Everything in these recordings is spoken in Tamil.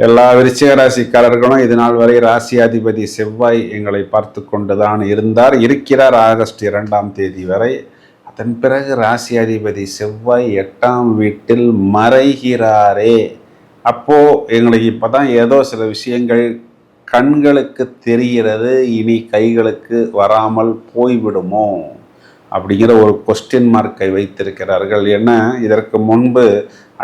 எல்லா விருச்சிக ராசிக்காரர்களும் இது நாள் வரை ராசியாதிபதி செவ்வாய் எங்களை பார்த்து கொண்டுதான் இருக்கிறார் ஆகஸ்ட் 2ஆம் தேதி வரை. அதன் பிறகு ராசியாதிபதி செவ்வாய் 8ஆம் வீட்டில் மறைகிறாரே. அப்போ எங்களுக்கு இப்பதான் ஏதோ சில விஷயங்கள் கண்களுக்கு தெரிகிறது, இனி கைகளுக்கு வராமல் போய்விடுமோ அப்படிங்கிற ஒரு கொஸ்டின் மார்க்கை வைத்திருக்கிறார்கள். என்ன, இதற்கு முன்பு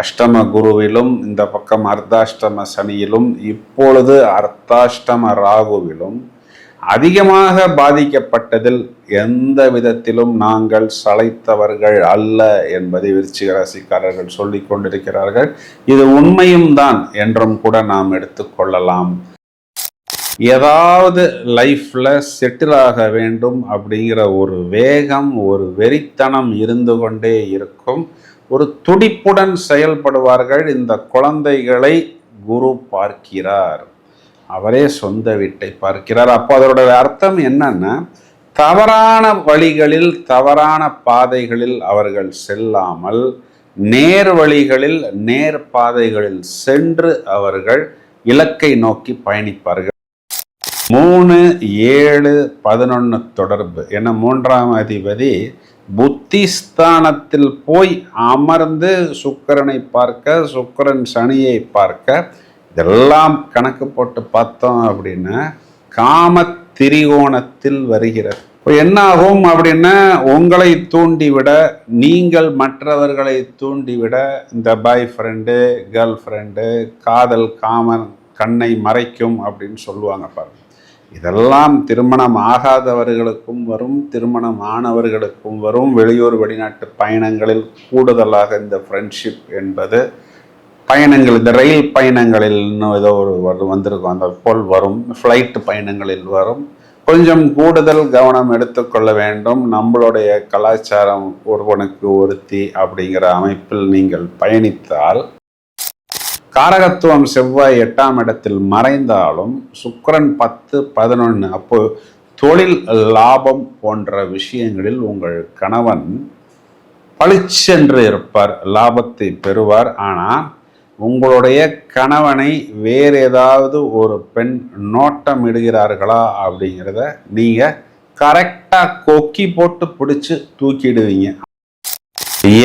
அஷ்டம குருவிலும் இந்த பக்கம் அர்த்தாஷ்டம சனியிலும் இப்பொழுது அர்த்தாஷ்டம ராகுவிலும் அதிகமாக பாதிக்கப்பட்டதில் எந்த விதத்திலும் நாங்கள் சளைத்தவர்கள் அல்ல என்பதை விருச்சிக ராசிக்காரர்கள் சொல்லிக் கொண்டிருக்கிறார்கள். இது உண்மையும் தான் என்றும் கூட நாம் எடுத்துக்கொள்ளலாம். ஏதாவது லைஃப்ல செட்டில் ஆக வேண்டும் அப்படிங்கிற ஒரு வேகம், ஒரு வெறித்தனம் இருந்து கொண்டே இருக்கும். ஒரு துடிப்புடன் செயல்படுவார்கள். இந்த குழந்தைகளை குரு பார்க்கிறார், அவரே சொந்த வீட்டை பார்க்கிறார். அப்போ அதோட அர்த்தம் என்னன்னா, தவறான வழிகளில் தவறான பாதைகளில் அவர்கள் செல்லாமல் நேர் வழிகளில் நேர் பாதைகளில் சென்று அவர்கள் இலக்கை நோக்கி பயணிப்பார்கள். 3, 7, 11 தொடர்பு என 3ஆம் அதிபதி புத்திஸ்தானத்தில் போய் அமர்ந்து சுக்கிரனை பார்க்க, சுக்கிரன் சனியை பார்க்க, இதெல்லாம் கணக்கு போட்டு பார்த்தோம் அப்படின்னா காம திரிகோணத்தில் வருகிறது. இப்போ என்ன ஆகும் அப்படின்னா, உங்களை தூண்டிவிட, நீங்கள் மற்றவர்களை தூண்டிவிட, இந்த பாய் ஃப்ரெண்டு, கேர்ள் ஃப்ரெண்டு, காதல் காமன் கண்ணை மறைக்கும் அப்படின்னு சொல்லுவாங்க பாருங்க. இதெல்லாம் திருமணம் ஆகாதவர்களுக்கும் வரும், திருமணம் ஆனவர்களுக்கும் வரும். வெளியூர் வெளிநாட்டு பயணங்களில் கூடுதலாக இந்த ஃப்ரெண்ட்ஷிப் என்பது பயணங்கள், இந்த ரயில் பயணங்களில் இன்னும் ஏதோ ஒரு வந்திருக்கும், அந்த போல் வரும். ஃப்ளைட் பயணங்களில் வரும். கொஞ்சம் கூடுதல் கவனம் எடுத்துக்கொள்ள வேண்டும். நம்மளுடைய கலாச்சாரம் ஒருவனுக்கு ஒருத்தி அப்படிங்கிற அமைப்பில் நீங்கள் பயணித்தால், காரகத்துவம் செவ்வாய் 8ஆம் இடத்தில் மறைந்தாலும் சுக்கிரன் 10, 11, அப்போ தொழில் லாபம் போன்ற விஷயங்களில் உங்கள் கணவன் பளிச்சென்று இருப்பார், லாபத்தை பெறுவார். ஆனால் உங்களுடைய கணவனை வேறு ஏதாவது ஒரு பெண் நோட்டம் இடுகிறார்களா அப்படிங்கிறத நீங்கள் கரெக்டாக கொக்கி போட்டு பிடிச்சி தூக்கிடுவீங்க.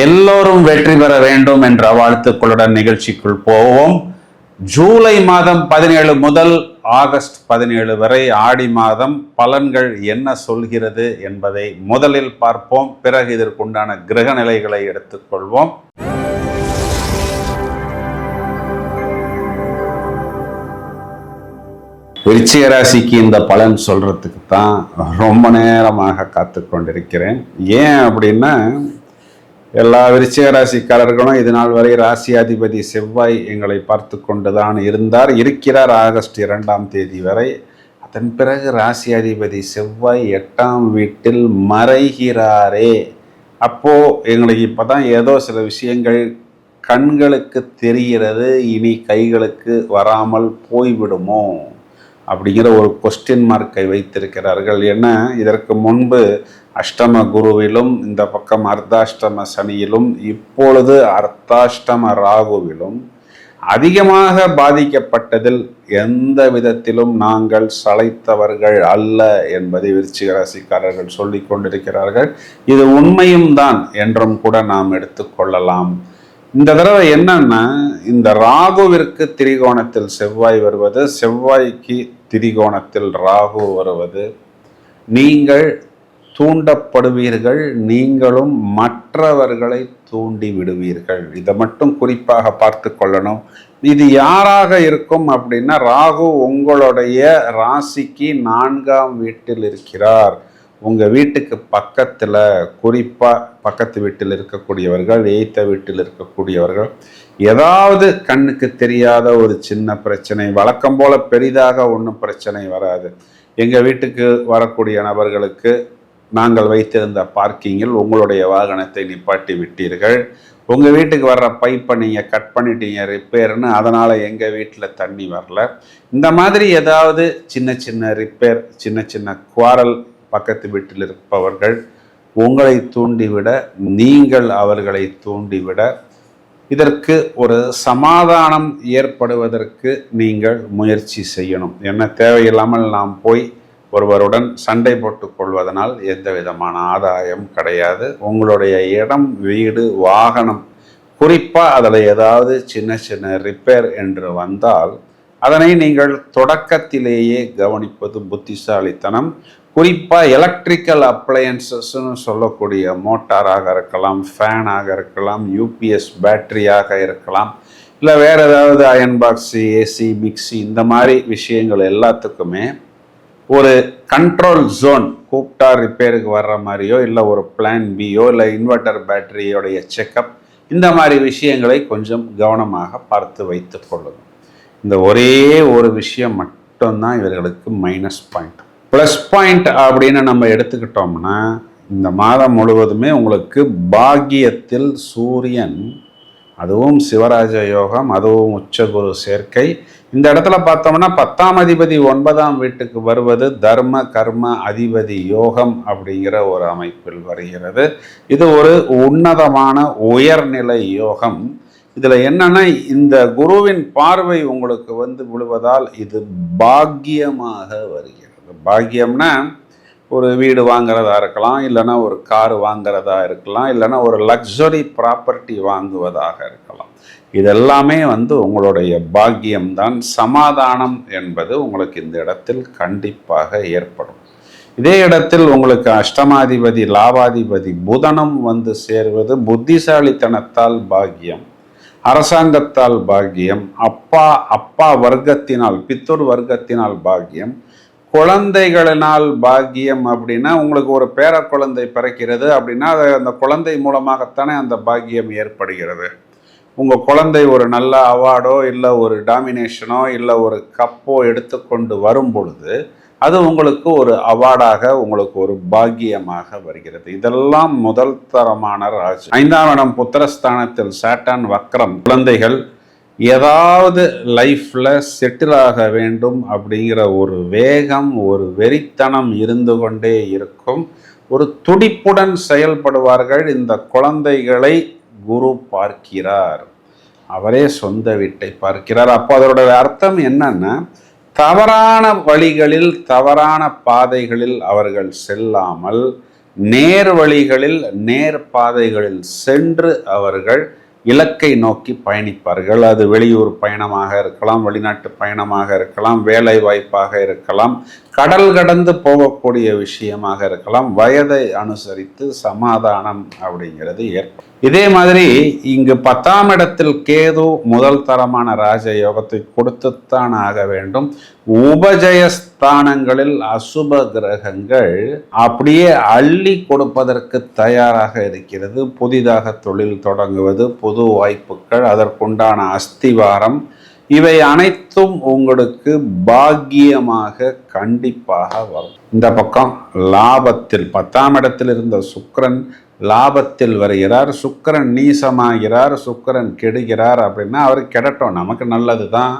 எல்லோரும் வெற்றி பெற வேண்டும் என்ற வாழ்த்துக்களுடன் நிகழ்ச்சிக்குள் போவோம். ஜூலை மாதம் 17 முதல் ஆகஸ்ட் 17 வரை ஆடி மாதம் பலன்கள் என்ன சொல்கிறது என்பதை முதலில் பார்ப்போம். பிறகு இதற்குண்டான கிரக நிலைகளை எடுத்துக்கொள்வோம். விருச்சிக ராசிக்கு இந்த பலன் சொல்றதுக்கு தான் ரொம்ப நேரமாக காத்து கொண்டிருக்கிறேன். ஏன் அப்படின்னா, எல்லா விருச்சிக ராசிக்காரர்களும் இது நாள் வரை ராசியாதிபதி செவ்வாய் எங்களை பார்த்து கொண்டுதான் இருக்கிறார் ஆகஸ்ட் 2ஆம் தேதி வரை. அதன் பிறகு ராசியாதிபதி செவ்வாய் 8ஆம் வீட்டில் மறைகிறாரே. அப்போ எங்களுக்கு இப்பதான் ஏதோ சில விஷயங்கள் கண்களுக்கு தெரிகிறது, இனி கைகளுக்கு வராமல் போய்விடுமோ அப்படிங்கிற ஒரு கொஸ்டின் மார்க்கை வைத்திருக்கிறார்கள். என்ன, இதற்கு முன்பு அஷ்டம குருவிலும் இந்த பக்கம் அர்த்தாஷ்டம சனியிலும் இப்பொழுது அர்த்தாஷ்டம ராகுவிலும் அதிகமாக பாதிக்கப்பட்டதில் எந்த விதத்திலும் நாங்கள் சளைத்தவர்கள் அல்ல என்பதை விருச்சிக ராசிக்காரர்கள் சொல்லிக் கொண்டிருக்கிறார்கள். இது உண்மையும் தான் என்றும் கூட நாம் எடுத்துக்கொள்ளலாம். இந்த தடவை என்னன்னா, இந்த ராகுவிற்கு திரிகோணத்தில் செவ்வாய் வருவது, செவ்வாய்க்கு திரிகோணத்தில் ராகு வருவது, நீங்கள் தூண்டப்படுவீர்கள், நீங்களும் மற்றவர்களை தூண்டி விடுவீர்கள். இதை மட்டும் குறிப்பாக பார்த்து கொள்ளணும். இது யாராக இருக்கும் அப்படின்னா, ராகு உங்களுடைய ராசிக்கு 4ஆம் வீட்டில் இருக்கிறார். உங்கள் வீட்டுக்கு பக்கத்தில், குறிப்பாக பக்கத்து வீட்டில் இருக்கக்கூடியவர்கள், எய்த்த வீட்டில் இருக்கக்கூடியவர்கள், ஏதாவது கண்ணுக்கு தெரியாத ஒரு சின்ன பிரச்சனை, வழக்கம் போல் பெரிதாக ஒன்றும் பிரச்சனை வராது. எங்கள் வீட்டுக்கு வரக்கூடிய நபர்களுக்கு நாங்கள் வைத்திருந்த பார்க்கிங்கில் உங்களுடைய வாகனத்தை நிப்பாட்டி விட்டீர்கள், உங்கள் வீட்டுக்கு வர்ற பைப்பை நீங்கள் கட் பண்ணிட்டீங்க ரிப்பேர்னு, அதனால் எங்கள் வீட்டில் தண்ணி வரல. இந்த மாதிரி ஏதாவது சின்ன சின்ன ரிப்பேர், சின்ன சின்ன குவாரல் பக்கத்து வீட்டில் இருப்பவர்கள் உங்களை தூண்டிவிட, நீங்கள் அவர்களை தூண்டிவிட இதற்கு ஒரு சமாதானம் ஏற்படுவதற்கு நீங்கள் முயற்சி செய்யணும். என்ன தேவையில்லாமல் நாம் போய் ஒருவருடன் சண்டை போட்டுக் கொள்வதனால் எந்த விதமான ஆதாயம் கிடையாது. உங்களுடைய இடம், வீடு, வாகனம், குறிப்பாக அதில் ஏதாவது சின்ன சின்ன ரிப்பேர் என்று வந்தால் அதனை நீங்கள் தொடக்கத்திலேயே கவனிப்பது புத்திசாலித்தனம். குறிப்பாக எலக்ட்ரிக்கல் அப்ளையன்சஸ்ன்னு சொல்லக்கூடிய மோட்டாராக இருக்கலாம், ஃபேனாக இருக்கலாம், யூபிஎஸ் பேட்டரியாக இருக்கலாம், இல்லை வேறு ஏதாவது அயன் பாக்ஸு, ஏசி, மிக்சி, இந்த மாதிரி விஷயங்கள் எல்லாத்துக்குமே ஒரு கண்ட்ரோல் ஜோன் கூப்பிட்டா ரிப்பேருக்கு வர்ற மாதிரியோ, இல்லை ஒரு பிளான் பியோ, இல்லை இன்வெர்டர் பேட்டரியோடைய செக்கப், இந்த மாதிரி விஷயங்களை கொஞ்சம் கவனமாக பார்த்து வைத்து கொள்ளுங்கள். இந்த ஒரே ஒரு விஷயம் மட்டும்தான் இவர்களுக்கு மைனஸ் பாயிண்ட். ப்ளஸ் பாயிண்ட் அப்படின்னு நம்ம எடுத்துக்கிட்டோம்னா இந்த மாதம் முழுவதுமே உங்களுக்கு பாக்கியத்தில் சூரியன், அதுவும் சிவராஜ யோகம், அதுவும் உச்சகுரு சேர்க்கை. இந்த இடத்துல பார்த்தோம்னா 10ஆம் அதிபதி 9ஆம் வீட்டுக்கு வருவது தர்ம கர்ம அதிபதி யோகம் அப்படிங்கிற ஒரு அமைப்பில் வருகிறது. இது ஒரு உன்னதமான உயர்நிலை யோகம். இதில் என்னன்னா, இந்த குருவின் பார்வை உங்களுக்கு விழுவதால் இது பாக்கியமாக வருகிறது. பாக்கியம்னா ஒரு வீடு வாங்கிறதா இருக்கலாம், இல்லைன்னா ஒரு கார் வாங்கிறதா இருக்கலாம், இல்லைன்னா ஒரு லக்ஸரி ப்ராப்பர்ட்டி வாங்குவதாக இருக்கலாம். இதெல்லாமே உங்களுடைய பாக்கியம்தான். சமாதானம் என்பது உங்களுக்கு இந்த இடத்தில் கண்டிப்பாக ஏற்படும். இதே இடத்தில் உங்களுக்கு அஷ்டமாதிபதி லாபாதிபதி புதனும் சேர்வது புத்திசாலித்தனத்தால் பாக்கியம், அரசாங்கத்தால் பாக்கியம், அப்பா வர்க்கத்தினால், பித்தூர் வர்க்கத்தினால் பாக்கியம், குழந்தைகளினால் பாக்கியம். அப்படின்னா உங்களுக்கு ஒரு பேர குழந்தை பிறக்கிறது அப்படின்னா அந்த குழந்தை மூலமாகத்தானே அந்த பாக்கியம் ஏற்படுகிறது. உங்கள் குழந்தை ஒரு நல்ல அவார்டோ, இல்லை ஒரு டாமினேஷனோ, இல்லை ஒரு கப்போ எடுத்துக்கொண்டு வரும் பொழுது அது உங்களுக்கு ஒரு அவார்டாக, உங்களுக்கு ஒரு பாக்கியமாக வருகிறது. இதெல்லாம் முதல் தரமான ராசி. 5ஆம் இடம் புத்திரஸ்தானத்தில் சாட்டான் வக்ரம். குழந்தைகள் ஏதாவது லைஃப்ல செட்டில் ஆக வேண்டும் அப்படிங்கிற ஒரு வேகம், ஒரு வெறித்தனம் இருந்து கொண்டே இருக்கும். ஒரு துடிப்புடன் செயல்படுவார்கள். இந்த குழந்தைகளை குரு பார்க்கிறார், அவரே சொந்த வீட்டை பார்க்கிறார். அப்போ அதோட அர்த்தம் என்னன்னா, தவறான வழிகளில், தவறான பாதைகளில் அவர்கள் செல்லாமல் நேர் வழிகளில், நேர் பாதைகளில் சென்று அவர்கள் இலக்கை நோக்கி பயணிப்பார்கள். அது வெளியூர் பயணமாக இருக்கலாம், வெளிநாட்டு பயணமாக இருக்கலாம், வேலை வாய்ப்பாக இருக்கலாம், கடல் கடந்து போகக்கூடிய விஷயமாக இருக்கலாம். வயதை அனுசரித்து சமாதானம் அப்படிங்கிறது ஏற்படும். இதே மாதிரி இங்கு 10ஆம் இடத்தில் கேது முதல் தரமான ராஜயோகத்தை கொடுத்துத்தான் ஆக வேண்டும். உபஜயஸ்தானங்களில் அசுப கிரகங்கள் அப்படியே அள்ளி கொடுப்பதற்கு தயாராக இருக்கிறது. புதிதாக தொழில் தொடங்குவது, புது வாய்ப்புகள், அதற்குண்டான அஸ்திவாரம், இவை அனைத்தும் உங்களுக்கு பாக்கியமாக கண்டிப்பாக வரும். இந்த பக்கம் லாபத்தில் 10ஆம் இடத்தில் இருந்த சுக்கிரன் லாபத்தில் வருகிறார். சுக்கிரன் நீசமாகிறார், சுக்கிரன் கெடுகிறார். அப்படின்னா அவர் கெடட்டும், நமக்கு நல்லது தான்.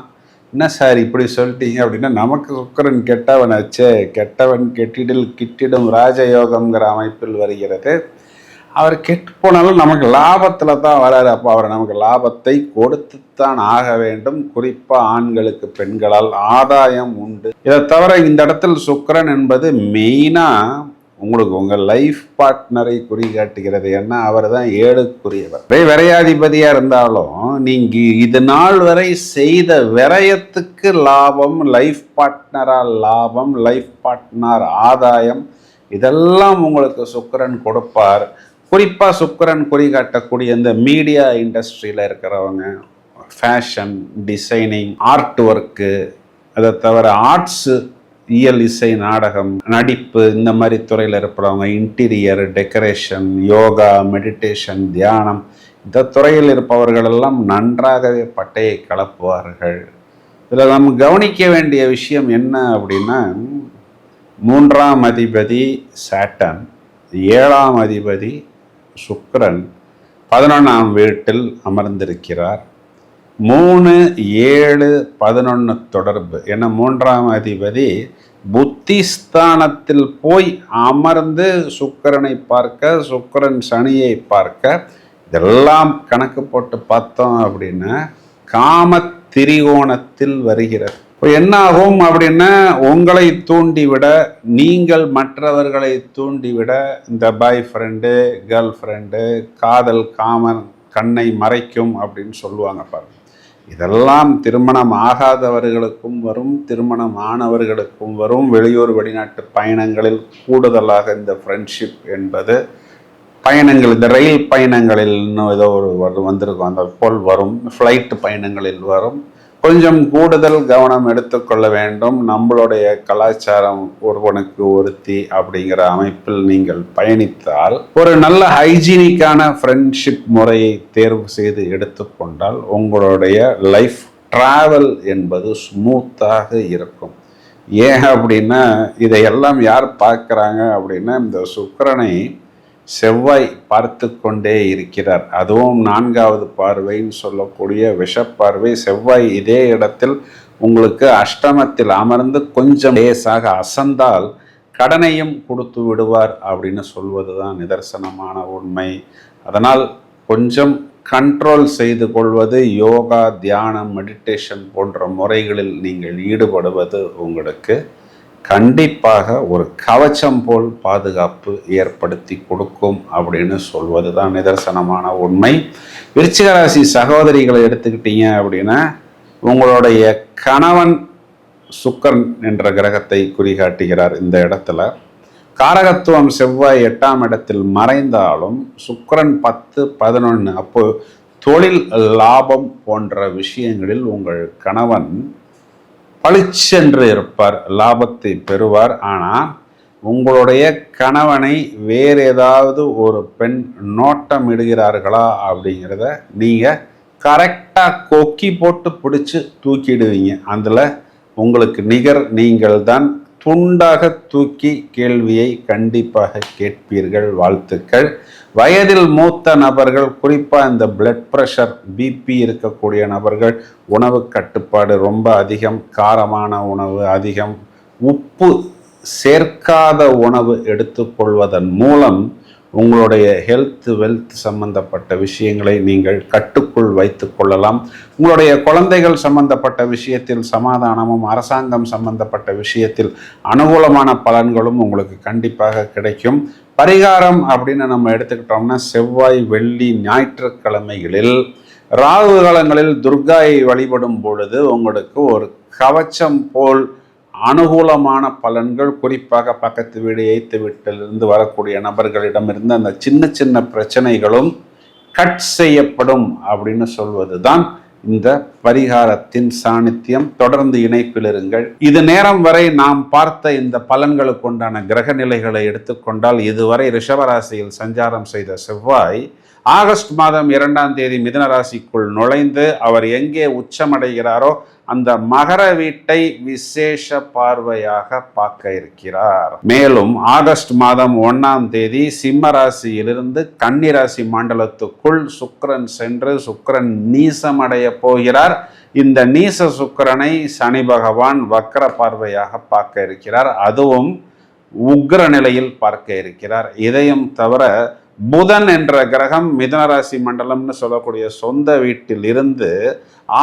என்ன சார் இப்படி சொல்லிட்டீங்க அப்படின்னா, நமக்கு சுக்கிரன் கெட்டவனாச்சே, கெட்டவன் கெட்டிடில் கிட்டிடும் ராஜயோகம்ங்கிற அமைப்பில் வருகிறது. அவர் கெட்டு போனாலும் நமக்கு லாபத்தில் தான் வராரு. அப்போ அவர் நமக்கு லாபத்தை கொடுத்துத்தான் ஆக வேண்டும். குறிப்பாக ஆண்களுக்கு பெண்களால் ஆதாயம் உண்டு. இதை தவிர இந்த இடத்தில் சுக்கிரன் என்பது மெயினாக உங்களுக்கு உங்கள் லைஃப் பார்ட்னரை குறிகாட்டுகிறது. ஏன்னா அவர் தான் 7க்குரியவர். விரையாதிபதியாக இருந்தாலும் நீங்கள் இது நாள் வரை செய்த விரயத்துக்கு லாபம், லைஃப் பார்ட்னரால் லாபம், லைஃப் பார்ட்னர் ஆதாயம், இதெல்லாம் உங்களுக்கு சுக்கிரன் கொடுப்பார். குறிப்பாக சுக்கிரன் குறிகாட்டக்கூடிய இந்த மீடியா இண்டஸ்ட்ரியில் இருக்கிறவங்க, ஃபேஷன், டிசைனிங், ஆர்ட் ஒர்க்கு, அதை தவிர ஆர்ட்ஸு, இயல், இசை, நாடகம், நடிப்பு, இந்த மாதிரி துறையில் இருக்கிறவங்க, இன்டீரியர் டெக்கரேஷன், யோகா, மெடிடேஷன், தியானம், இந்த துறையில் இருப்பவர்களெல்லாம் நன்றாகவே பட்டையை கலப்புவார்கள். இதில் நம்ம கவனிக்க வேண்டிய விஷயம் என்ன அப்படின்னா, 3ஆம் அதிபதி சாட்டன், 7ஆம் அதிபதி சுக்கிரன் 11ஆம் வீட்டில் அமர்ந்திருக்கிறார். 3, 7, 11 தொடர்பு. ஏன்னா 3ஆம் அதிபதி புத்திஸ்தானத்தில் போய் அமர்ந்து சுக்கிரனை பார்க்க, சுக்கிரன் சனியை பார்க்க, இதெல்லாம் கணக்கு போட்டு பார்த்தோம் அப்படின்னா காம திரிகோணத்தில் வருகிறது. இப்போ என்ன ஆகும் அப்படின்னா, உங்களை தூண்டிவிட, நீங்கள் மற்றவர்களை தூண்டிவிட, இந்த பாய் ஃப்ரெண்டு, கேர்ள் ஃப்ரெண்டு, காதல் காமன் கண்ணை மறைக்கும் அப்படின்னு சொல்லுவாங்க பாருங்க. இதெல்லாம் திருமணம் ஆகாதவர்களுக்கும் வரும், திருமணம் ஆனவர்களுக்கும் வரும். வெளியூர் வெளிநாட்டு பயணங்களில் கூடுதலாக இந்த ஃப்ரெண்ட்ஷிப் என்பது பயணங்கள், இந்த ரயில் பயணங்களில் இன்னும் ஏதோ ஒரு வந்திருக்கும், அந்த போல் வரும். ஃப்ளைட் பயணங்களில் வரும். கொஞ்சம் கூடுதல் கவனம் எடுத்துக்கொள்ள வேண்டும். நம்மளுடைய கலாச்சாரம் ஒருவனுக்கு ஒருத்தி அப்படிங்கிற அமைப்பில் நீங்கள் பயணித்தால் ஒரு நல்ல ஹைஜீனிக்கான ஃப்ரெண்ட்ஷிப் முறையை தேர்வு செய்து எடுத்துக்கொண்டால் உங்களுடைய லைஃப் டிராவல் என்பது ஸ்மூத்தாக இருக்கும். ஏன் அப்படின்னா, இதையெல்லாம் யார் பார்க்குறாங்க அப்படின்னா, இந்த சுக்கிரனை செவ்வாய் பார்த்து கொண்டே இருக்கிறார். அதுவும் 4வது பார்வைன்னு சொல்லக்கூடிய விஷப்பார்வை. செவ்வாய் இதே இடத்தில் உங்களுக்கு அஷ்டமத்தில் அமர்ந்து கொஞ்சம் லேசாக அசந்தால் கடனையும் கொடுத்து விடுவார் அப்படின்னு சொல்வது தான் நிதர்சனமான உண்மை. அதனால் கொஞ்சம் கண்ட்ரோல் செய்து கொள்வது, யோகா, தியானம், மெடிடேஷன் போன்ற முறைகளில் நீங்கள் ஈடுபடுவது உங்களுக்கு கண்டிப்பாக ஒரு கவச்சம் போல் பாதுகாப்பு ஏற்படுத்தி கொடுக்கும் அப்படின்னு சொல்வது தான் நிதர்சனமான உண்மை. விருச்சிக ராசி சகோதரிகளை எடுத்துக்கிட்டீங்க அப்படின்னா, உங்களுடைய கணவன் சுக்கிரன் என்ற கிரகத்தை குறிகாட்டுகிறார் இந்த இடத்துல. காரகத்துவம் செவ்வாய் 8ஆம் இடத்தில் மறைந்தாலும் சுக்கிரன் 10, 11, அப்போ தொழில் லாபம் போன்ற விஷயங்களில் உங்கள் கணவன் பளிச்சென்று இருப்பார், லாபத்தை பெறுவார். ஆனால் உங்களுடைய கணவனை வேறு ஏதாவது ஒரு பெண் நோட்டம் இடுகிறார்களா அப்படிங்கிறத நீங்கள் கரெக்டாக கொக்கி போட்டு பிடிச்சி தூக்கிடுவீங்க. அதில் உங்களுக்கு நிகர் நீங்கள் தான். துண்டாக தூக்கி கேள்வியை கண்டிப்பாக கேட்பீர்கள். வாழ்த்துக்கள். வயதில் மூத்த நபர்கள், குறிப்பாக இந்த பிளட் ப்ரெஷர், பிபி இருக்கக்கூடிய நபர்கள், உணவு கட்டுப்பாடு ரொம்ப அதிகம், காரமான உணவு அதிகம், உப்பு சேர்க்காத உணவு எடுத்துக்கொள்வதன் மூலம் உங்களுடைய ஹெல்த் வெல்த் சம்பந்தப்பட்ட விஷயங்களை நீங்கள் கட்டுக்குள் வைத்து கொள்ளலாம். உங்களுடைய குழந்தைகள் சம்பந்தப்பட்ட விஷயத்தில் சமாதானமும், அரசாங்கம் சம்பந்தப்பட்ட விஷயத்தில் அனுகூலமான பலன்களும் உங்களுக்கு கண்டிப்பாக கிடைக்கும். பரிகாரம் அப்படின்னு நம்ம எடுத்துக்கிட்டோம்னா, செவ்வாய், வெள்ளி, ஞாயிற்றுக்கிழமைகளில் ராகு காலங்களில் துர்காயை வழிபடும் பொழுது உங்களுக்கு ஒரு கவச்சம் போல் அனுகூலமான பலன்கள், குறிப்பாக பக்கத்து வீடு, எய்த்து வீட்டிலிருந்து வரக்கூடிய நபர்களிடமிருந்து அந்த சின்ன சின்ன பிரச்சனைகளும் கட் செய்யப்படும் அப்படின்னு சொல்வது தான் இந்த பரிகாரத்தின் சாநித்தியம். தொடர்ந்து இணைப்பில் இருங்கள். இது நேரம் வரை நாம் பார்த்த இந்த பலன்களுக்கு உண்டான கிரக நிலைகளை எடுத்துக்கொண்டால், இதுவரை ரிஷபராசியில் சஞ்சாரம் செய்த செவ்வாய் ஆகஸ்ட் மாதம் 2ஆம் தேதி மிதுன ராசிக்குள் நுழைந்து அவர் எங்கே உச்சமடைகிறாரோ அந்த மகர வீட்டை விசேஷ பார்வையாக பார்க்க இருக்கிறார். மேலும் ஆகஸ்ட் மாதம் 1ஆம் தேதி சிம்ம ராசியிலிருந்து கன்னி ராசி மண்டலத்துக்குள் சுக்கிரன் சென்று சுக்கிரன் நீசமடைய போகிறார். இந்த நீச சுக்கிரனை சனி பகவான் வக்ர பார்வையாக பார்க்க இருக்கிறார். அதுவும் உக்ர நிலையில் பார்க்க இருக்கிறார். இதையும் தவிர புதன் என்ற கிரகம் மிதுனராசி மண்டலம்னு சொல்லக்கூடிய சொந்த வீட்டில் இருந்து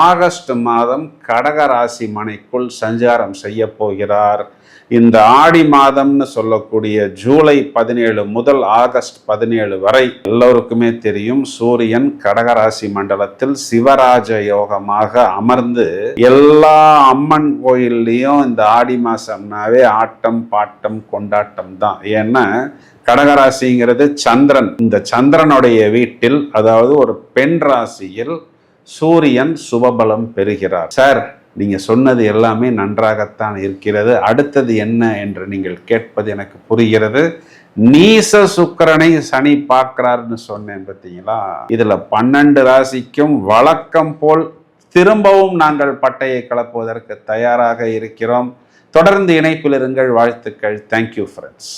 ஆகஸ்ட் மாதம் கடக ராசி மனைக்குள் சஞ்சாரம் செய்ய போகிறார். இந்த ஆடி மாதம்னு சொல்லக்கூடிய ஜூலை 17 முதல் ஆகஸ்ட் 17 வரை எல்லோருக்குமே தெரியும், சூரியன் கடகராசி மண்டலத்தில் சிவராஜ யோகமாக அமர்ந்து எல்லா அம்மன் கோயில்லையும் இந்த ஆடி மாசம்னாவே ஆட்டம் பாட்டம் கொண்டாட்டம் தான். ஏன்னா கடகராசிங்கிறது சந்திரன். இந்த சந்திரனுடைய வீட்டில், அதாவது ஒரு பெண் ராசியில் சூரியன் சுபபலம் பெறுகிறார். சார், நீங்க சொன்னது எல்லாமே நன்றாகத்தான் இருக்கிறது, அடுத்தது என்ன என்று நீங்கள் கேட்பது எனக்கு புரிகிறது. நீச சுக்கிரனை சனி பார்க்கிறார்னு சொன்னேன் பார்த்தீங்களா? இதுல 12 ராசிக்கும் வழக்கம் போல் திரும்பவும் நாங்கள் பட்டையை கலப்புவதற்கு தயாராக இருக்கிறோம். தொடர்ந்து இணைப்பில் இருங்கள். வாழ்த்துக்கள். Thank you friends.